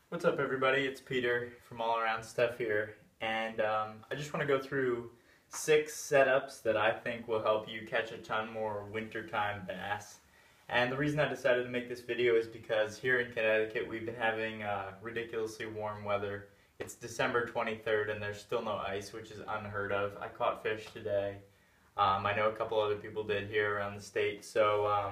What's up, everybody? It's Peter from All Around Stuff here, and I just want to go through 6 setups that I think will help you catch a ton more wintertime bass. And the reason I decided to make this video is because here in Connecticut we've been having ridiculously warm weather. It's December 23rd and there's still no ice, which is unheard of. I caught fish today. I know a couple other people did here around the state, so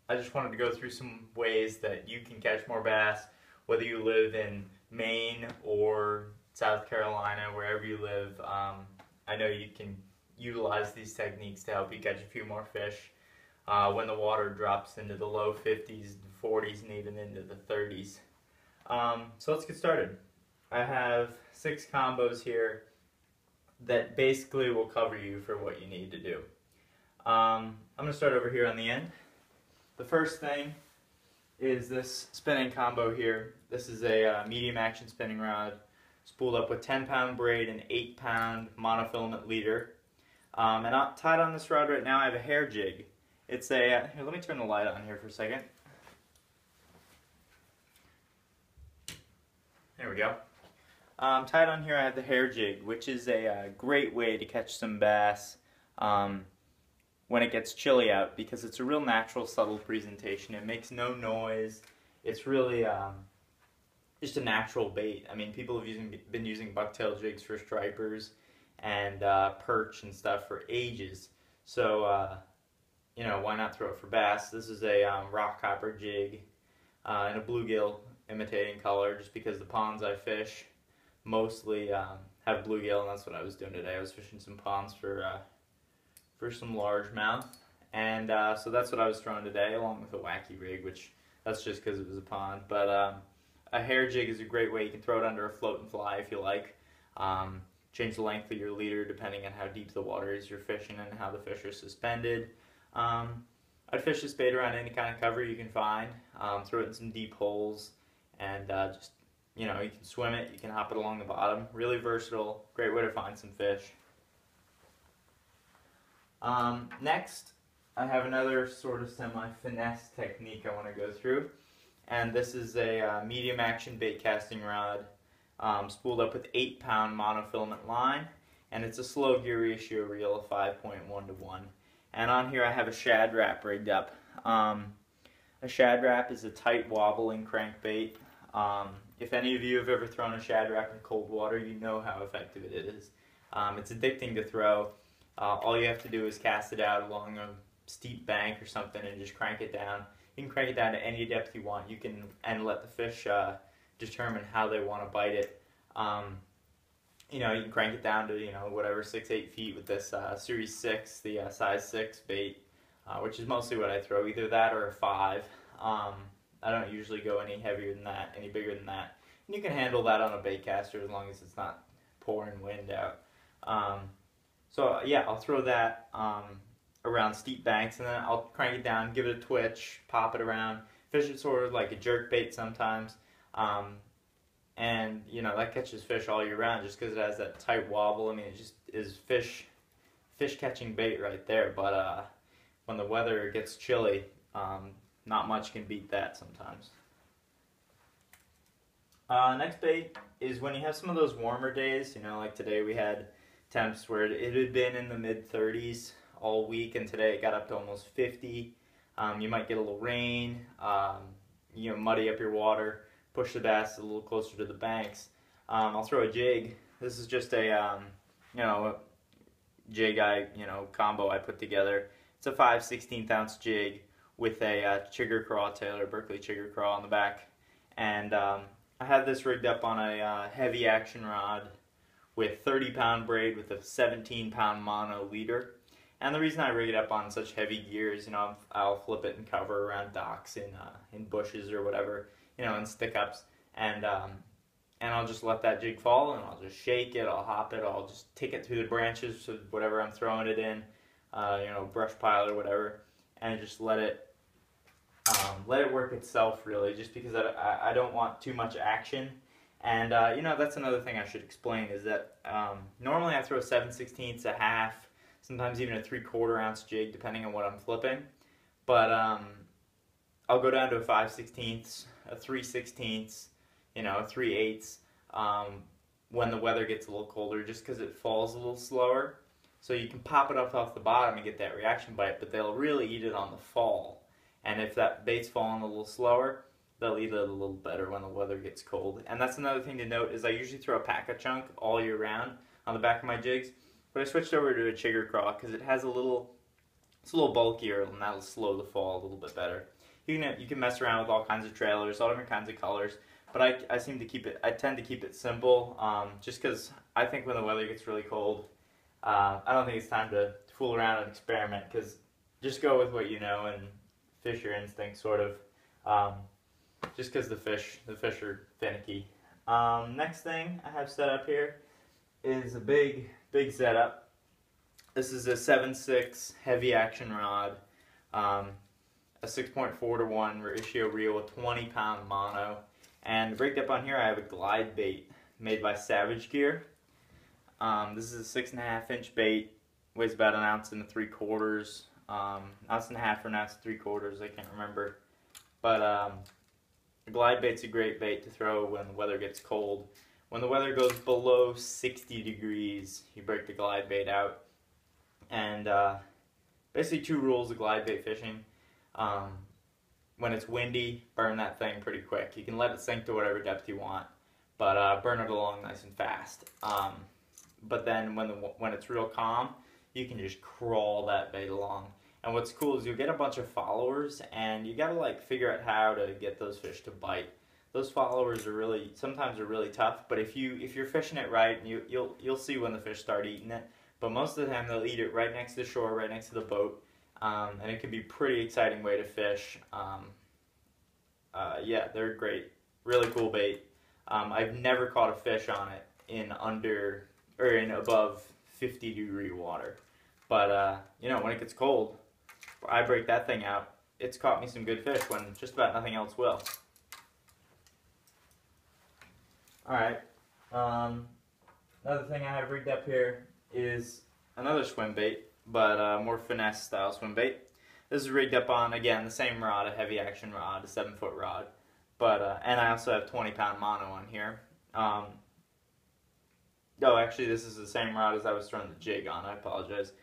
I just wanted to go through some ways that you can catch more bass, whether you live in Maine or South Carolina, wherever you live. I know you can utilize these techniques to help you catch a few more fish when the water drops into the low 50s, 40s, and even into the 30s. So let's get started. I have 6 combos here that basically will cover you for what you need to do. I'm going to start over here on the end. The first thing is this spinning combo here. This is a medium action spinning rod spooled up with 10-pound braid and 8-pound monofilament leader. And tied on this rod right now I have a hair jig. It's a, here, let me turn the light on here for a second. There we go. Tied on here I have the hair jig, which is a great way to catch some bass when it gets chilly out, because it's a real natural, subtle presentation. It makes no noise. It's really just a natural bait. I mean, people have been using bucktail jigs for stripers and perch and stuff for ages. So, you know, why not throw it for bass? This is a rock hopper jig in a bluegill imitating color, just because the ponds I fish mostly have bluegill, and that's what I was doing today. I was fishing some ponds for some largemouth, and so that's what I was throwing today, along with a wacky rig, which that's just because it was a pond. But a hair jig is a great way. You can throw it under a float and fly if you like. Change the length of your leader depending on how deep the water is you're fishing and how the fish are suspended. I'd fish this bait around any kind of cover you can find. Throw it in some deep holes, and just, you know, you can swim it, you can hop it along the bottom. Really versatile, great way to find some fish. Next, I have another sort of semi-finesse technique I want to go through, and this is a medium action bait casting rod spooled up with 8-pound monofilament line, and it's a slow gear ratio reel of 5.1:1. And on here I have a shad wrap rigged up. A shad wrap is a tight wobbling crankbait. If any of you have ever thrown a shad wrap in cold water, you know how effective it is. It's addicting to throw. All you have to do is cast it out along a steep bank or something and just crank it down. You can crank it down to any depth you want. You can let the fish determine how they want to bite it. You know, you can crank it down to, you know, whatever, 6-8 feet with this Series 6, the size 6 bait, which is mostly what I throw, either that or a 5. I don't usually go any heavier than that, any bigger than that. And you can handle that on a bait caster as long as it's not pouring wind out. So yeah, I'll throw that around steep banks, and then I'll crank it down, give it a twitch, pop it around, fish it sort of like a jerk bait sometimes, and you know, that catches fish all year round just because it has that tight wobble. I mean, it just is fish catching bait right there. But when the weather gets chilly, not much can beat that sometimes. Next bait is when you have some of those warmer days, you know, like today we had temps where it had been in the mid-30s all week, and today it got up to almost 50. You might get a little rain, you know, muddy up your water, push the bass a little closer to the banks. I'll throw a jig. This is just a, you know, jig combo I put together. It's a 5/16 ounce jig with a chigger craw tail, or Berkeley chigger craw on the back. And I have this rigged up on a heavy action rod with 30-pound braid with a 17-pound mono leader. And the reason I rig it up on such heavy gear is, you know, I'll flip it and cover around docks in bushes or whatever, you know, in stick-ups, and I'll just let that jig fall, and I'll just shake it, I'll hop it, I'll just take it through the branches of whatever I'm throwing it in, you know, brush pile or whatever, and just let it work itself, really, just because I don't want too much action. And, you know, that's another thing I should explain, is that normally I throw a 7/16, a half, sometimes even a 3/4 ounce jig, depending on what I'm flipping. But I'll go down to a 5/16, a 3/16, 3/8 when the weather gets a little colder, just because it falls a little slower. So you can pop it up off the bottom and get that reaction bite, but they'll really eat it on the fall. And if that bait's falling a little slower, they'll eat it a little better when the weather gets cold. And that's another thing to note is I usually throw a pack of chunk all year round on the back of my jigs, but I switched over to a chigger craw because it's a little bulkier, and that'll slow the fall a little bit better. You can mess around with all kinds of trailers, all different kinds of colors, but I tend to keep it simple, just because I think when the weather gets really cold, I don't think it's time to fool around and experiment, because just go with what you know and fish your instinct, sort of. Just because the fish are finicky. Next thing I have set up here is a big setup. This is a 7/6 heavy action rod, a 6.4 to 1 ratio reel with 20-pound mono. And rigged up on here I have a glide bait made by Savage Gear. This is a 6.5-inch bait, weighs about 1 3/4 ounces, 1.5 or 1 3/4, I can't remember. But the glide bait's a great bait to throw when the weather gets cold. When the weather goes below 60 degrees, you break the glide bait out. And basically 2 rules of glide bait fishing. When it's windy, burn that thing pretty quick. You can let it sink to whatever depth you want, but burn it along nice and fast. But then when it's real calm, you can just crawl that bait along. And what's cool is you'll get a bunch of followers, and you gotta like figure out how to get those fish to bite. Those followers sometimes are really tough, but if you're fishing it right, you'll see when the fish start eating it. But most of the time they'll eat it right next to the shore, right next to the boat, and it can be a pretty exciting way to fish. Yeah, they're great, really cool bait. I've never caught a fish on it in above 50-degree water, but when it gets cold, I break that thing out. It's caught me some good fish when just about nothing else will. Alright, another thing I have rigged up here is another swim bait, but more finesse style swim bait. This is rigged up on, again, the same rod, a heavy action rod, a 7-foot rod, but and I also have 20-pound mono on here. Actually, this is the same rod as I was throwing the jig on. I apologize.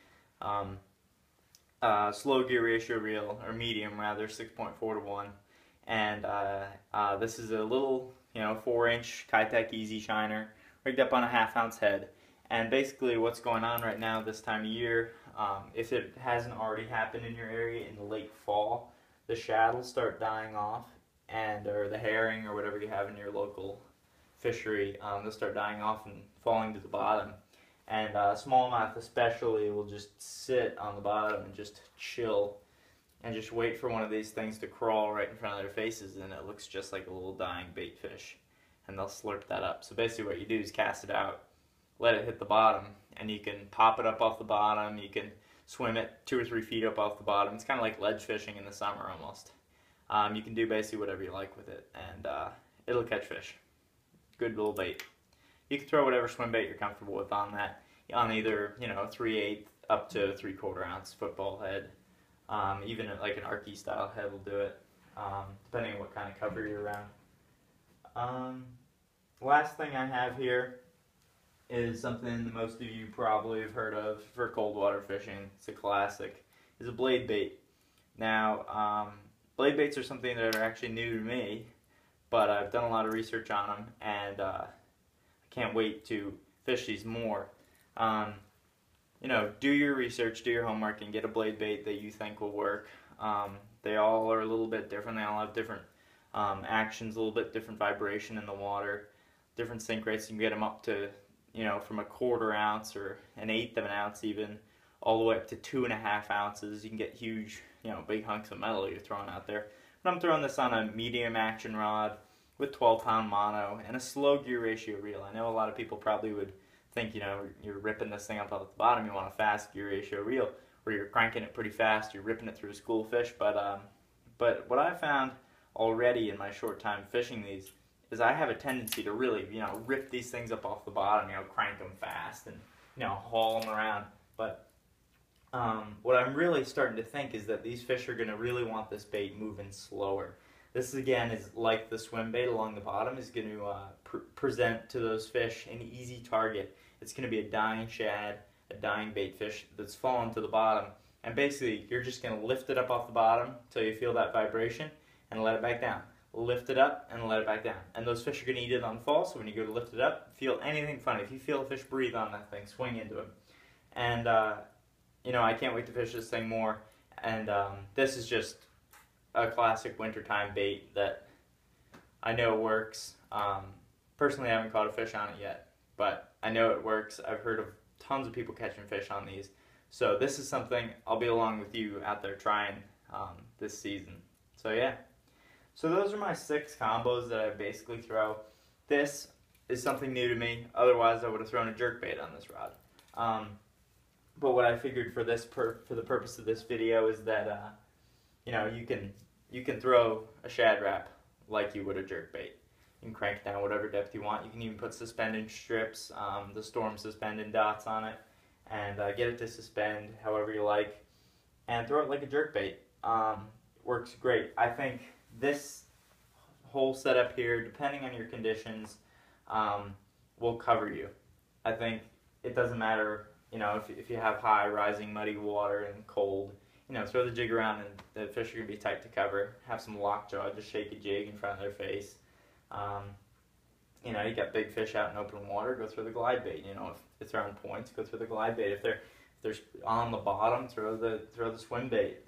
Slow gear ratio reel, or medium rather, 6.4 to 1, and this is a little 4-inch Kitech Easy Shiner rigged up on a 1/2 ounce head. And basically what's going on right now this time of year, if it hasn't already happened in your area in the late fall, the shad will start dying off, or the herring or whatever you have in your local fishery, they'll start dying off and falling to the bottom. And smallmouth especially will just sit on the bottom and just chill and just wait for one of these things to crawl right in front of their faces, and it looks just like a little dying bait fish, and they'll slurp that up. So basically what you do is cast it out, let it hit the bottom, and you can pop it up off the bottom, you can swim it 2 or 3 feet up off the bottom. It's kind of like ledge fishing in the summer almost. You can do basically whatever you like with it, and it'll catch fish. Good little bait. You can throw whatever swim bait you're comfortable with on that, on either 3/8 up to 3/4 ounce football head. Even like an Arky style head will do it, depending on what kind of cover you're around. Last thing I have here is something most of you probably have heard of for cold water fishing. It's a classic. It's a blade bait. Now, blade baits are something that are actually new to me, but I've done a lot of research on them, and I can't wait to fish these more. Do your research, do your homework, and get a blade bait that you think will work. They all are a little bit different. They all have different actions, a little bit different vibration in the water, different sink rates. You can get them up to, from a 1/4 ounce or 1/8 of an ounce even, all the way up to 2.5 ounces. You can get huge, big hunks of metal you're throwing out there. But I'm throwing this on a medium action rod with 12-pound mono and a slow gear ratio reel. I know a lot of people probably would think, you're ripping this thing up off the bottom, you want a fast gear ratio reel, where you're cranking it pretty fast, you're ripping it through a school of fish. But what I found already in my short time fishing these is I have a tendency to really, rip these things up off the bottom, crank them fast and, haul them around. But what I'm really starting to think is that these fish are going to really want this bait moving slower. This again is like the swim bait along the bottom is going to present to those fish an easy target. It's going to be a dying shad, a dying bait fish that's fallen to the bottom, and basically you're just going to lift it up off the bottom until you feel that vibration and let it back down. Lift it up and let it back down. And those fish are going to eat it on the fall, so when you go to lift it up, feel anything funny. If you feel a fish breathe on that thing, swing into him. And, you know, I can't wait to fish this thing more. And this is just a classic wintertime bait that I know works. Personally, I haven't caught a fish on it yet, but I know it works. I've heard of tons of people catching fish on these. So this is something I'll be along with you out there trying this season. So yeah. So those are my 6 combos that I basically throw. This is something new to me. Otherwise, I would have thrown a jerkbait on this rod. But what I figured for this for the purpose of this video is that you know, you can throw a Shad Rap like you would a jerkbait. You can crank it down whatever depth you want. You can even put suspending strips, the Storm suspending dots on it, and get it to suspend however you like, and throw it like a jerkbait. Works great. I think this whole setup here, depending on your conditions, will cover you. I think it doesn't matter, you know, if you have high rising muddy water and cold, you know, throw the jig around and the fish are going to be tight to cover. Have some lockjaw, just shake a jig in front of their face. You know, you got big fish out in open water, go throw the glide bait. You know, if it's around points, go throw the glide bait. If they're on the bottom, throw the swim bait.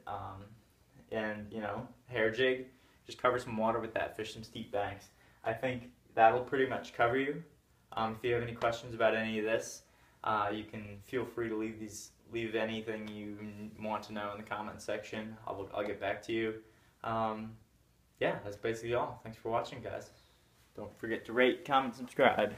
And, you know, hair jig, just cover some water with that, fish some steep banks. I think that'll pretty much cover you. If you have any questions about any of this, you can feel free to leave anything you want to know in the comment section. I'll get back to you. Yeah, that's basically all. Thanks for watching, guys. Don't forget to rate, comment, subscribe.